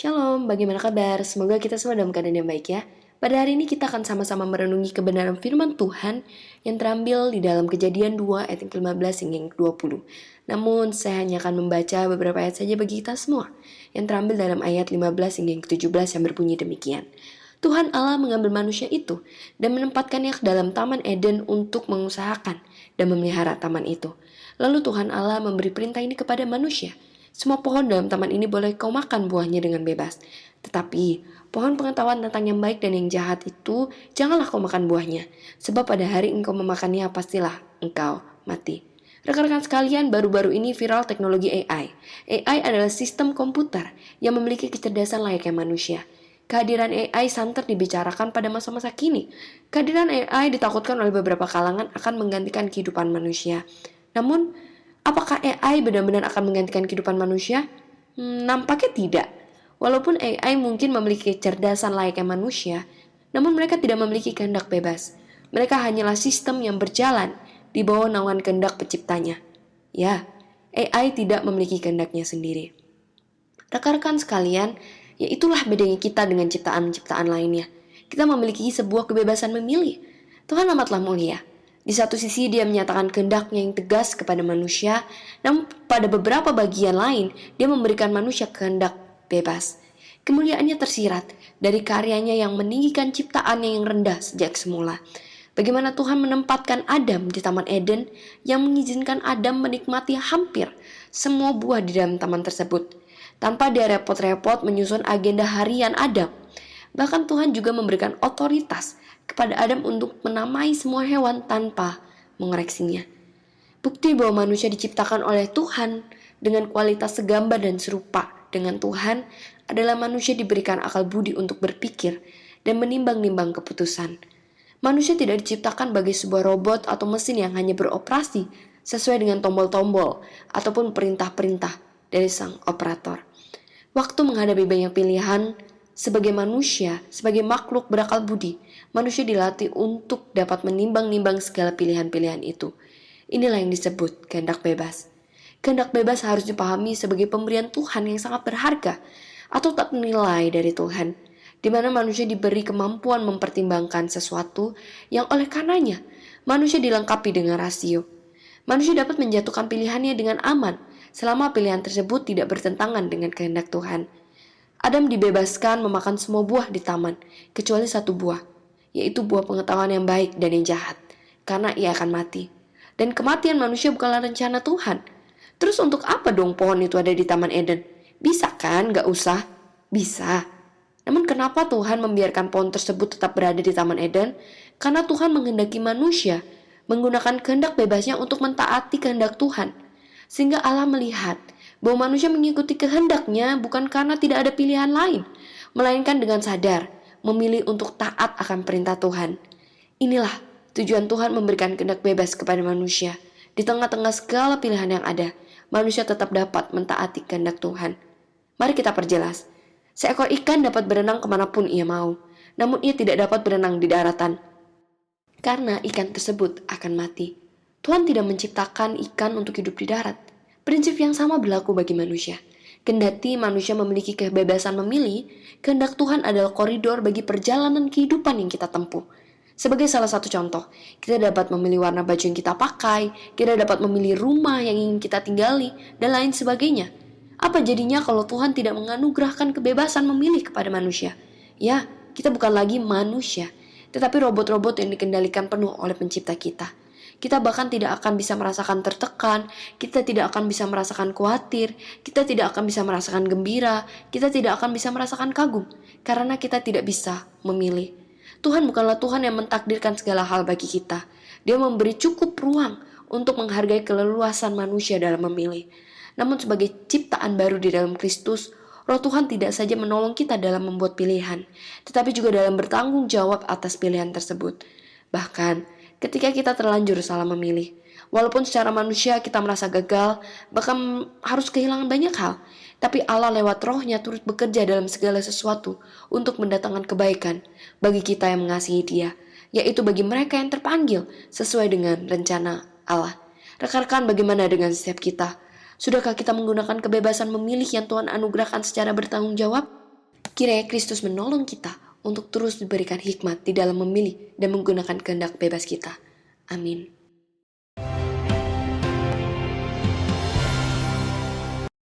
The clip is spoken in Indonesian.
Shalom, bagaimana kabar? Semoga kita semua dalam keadaan yang baik ya. Pada hari ini kita akan sama-sama merenungi kebenaran firman Tuhan yang terambil di dalam Kejadian 2 ayat yang ke-15 hingga yang ke-20. Namun saya hanya akan membaca beberapa ayat saja bagi kita semua yang terambil dalam ayat 15 hingga yang ke-17 yang berbunyi demikian. Tuhan Allah mengambil manusia itu dan menempatkannya ke dalam Taman Eden untuk mengusahakan dan memelihara taman itu. Lalu Tuhan Allah memberi perintah ini kepada manusia. Semua pohon dalam taman ini boleh kau makan buahnya dengan bebas. Tetapi pohon pengetahuan tentang yang baik dan yang jahat itu janganlah kau makan buahnya. Sebab pada hari engkau memakannya pastilah engkau mati. Rekan-rekan sekalian, baru-baru ini viral teknologi AI. AI adalah sistem komputer yang memiliki kecerdasan layaknya manusia. Kehadiran AI santer dibicarakan pada masa-masa kini. Kehadiran AI ditakutkan oleh beberapa kalangan akan menggantikan kehidupan manusia. Namun, apakah AI benar-benar akan menggantikan kehidupan manusia? Nampaknya tidak. Walaupun AI mungkin memiliki kecerdasan layaknya manusia, namun mereka tidak memiliki kehendak bebas. Mereka hanyalah sistem yang berjalan di bawah naungan kehendak penciptanya. Ya, AI tidak memiliki kehendaknya sendiri. Rekan-rekan sekalian, ya itulah bedanya kita dengan ciptaan-ciptaan lainnya. Kita memiliki sebuah kebebasan memilih. Tuhan amatlah mulia. Di satu sisi dia menyatakan kehendaknya yang tegas kepada manusia, namun pada beberapa bagian lain dia memberikan manusia kehendak bebas. Kemuliaannya tersirat dari karyanya yang meninggikan ciptaannya yang rendah sejak semula. Bagaimana Tuhan menempatkan Adam di Taman Eden yang mengizinkan Adam menikmati hampir semua buah di dalam taman tersebut, tanpa dia repot-repot menyusun agenda harian Adam. Bahkan Tuhan juga memberikan otoritas kepada Adam untuk menamai semua hewan tanpa mengoreksinya. Bukti bahwa manusia diciptakan oleh Tuhan dengan kualitas segambar dan serupa dengan Tuhan adalah manusia diberikan akal budi untuk berpikir dan menimbang-nimbang keputusan. Manusia tidak diciptakan bagi sebuah robot atau mesin yang hanya beroperasi sesuai dengan tombol-tombol ataupun perintah-perintah dari sang operator. Waktu menghadapi banyak pilihan, sebagai manusia, sebagai makhluk berakal budi, manusia dilatih untuk dapat menimbang-nimbang segala pilihan-pilihan itu. Inilah yang disebut kehendak bebas. Kehendak bebas harus dipahami sebagai pemberian Tuhan yang sangat berharga atau tak ternilai dari Tuhan, di mana manusia diberi kemampuan mempertimbangkan sesuatu yang oleh karenanya manusia dilengkapi dengan rasio. Manusia dapat menjatuhkan pilihannya dengan aman selama pilihan tersebut tidak bertentangan dengan kehendak Tuhan. Adam dibebaskan memakan semua buah di taman, kecuali satu buah, yaitu buah pengetahuan yang baik dan yang jahat, karena ia akan mati. Dan kematian manusia bukanlah rencana Tuhan. Terus untuk apa dong pohon itu ada di Taman Eden? Bisa kan? Gak usah? Bisa. Namun kenapa Tuhan membiarkan pohon tersebut tetap berada di Taman Eden? Karena Tuhan menghendaki manusia menggunakan kehendak bebasnya untuk mentaati kehendak Tuhan. Sehingga Allah melihat bahwa manusia mengikuti kehendaknya bukan karena tidak ada pilihan lain, melainkan dengan sadar memilih untuk taat akan perintah Tuhan. Inilah tujuan Tuhan memberikan kehendak bebas kepada manusia. Di tengah-tengah segala pilihan yang ada, manusia tetap dapat mentaati kehendak Tuhan. Mari kita perjelas. Seekor ikan dapat berenang kemanapun ia mau, namun ia tidak dapat berenang di daratan, karena ikan tersebut akan mati. Tuhan tidak menciptakan ikan untuk hidup di darat. Prinsip yang sama berlaku bagi manusia. Kendati manusia memiliki kebebasan memilih, kehendak Tuhan adalah koridor bagi perjalanan kehidupan yang kita tempuh. Sebagai salah satu contoh, kita dapat memilih warna baju yang kita pakai, kita dapat memilih rumah yang ingin kita tinggali, dan lain sebagainya. Apa jadinya kalau Tuhan tidak menganugerahkan kebebasan memilih kepada manusia? Ya, kita bukan lagi manusia, tetapi robot-robot yang dikendalikan penuh oleh pencipta kita. Kita bahkan tidak akan bisa merasakan tertekan, kita tidak akan bisa merasakan khawatir, kita tidak akan bisa merasakan gembira, kita tidak akan bisa merasakan kagum, karena kita tidak bisa memilih. Tuhan bukanlah Tuhan yang mentakdirkan segala hal bagi kita. Dia memberi cukup ruang untuk menghargai keleluasan manusia dalam memilih. Namun sebagai ciptaan baru di dalam Kristus, Roh Tuhan tidak saja menolong kita dalam membuat pilihan, tetapi juga dalam bertanggung jawab atas pilihan tersebut. Bahkan, ketika kita terlanjur salah memilih, walaupun secara manusia kita merasa gagal, bahkan harus kehilangan banyak hal, tapi Allah lewat Roh-Nya turut bekerja dalam segala sesuatu untuk mendatangkan kebaikan bagi kita yang mengasihi Dia, yaitu bagi mereka yang terpanggil sesuai dengan rencana Allah. Rekan-rekan, bagaimana dengan setiap kita? Sudahkah kita menggunakan kebebasan memilih yang Tuhan anugerahkan secara bertanggung jawab? Kiranya Kristus menolong kita untuk terus diberikan hikmat di dalam memilih dan menggunakan kehendak bebas kita. Amin.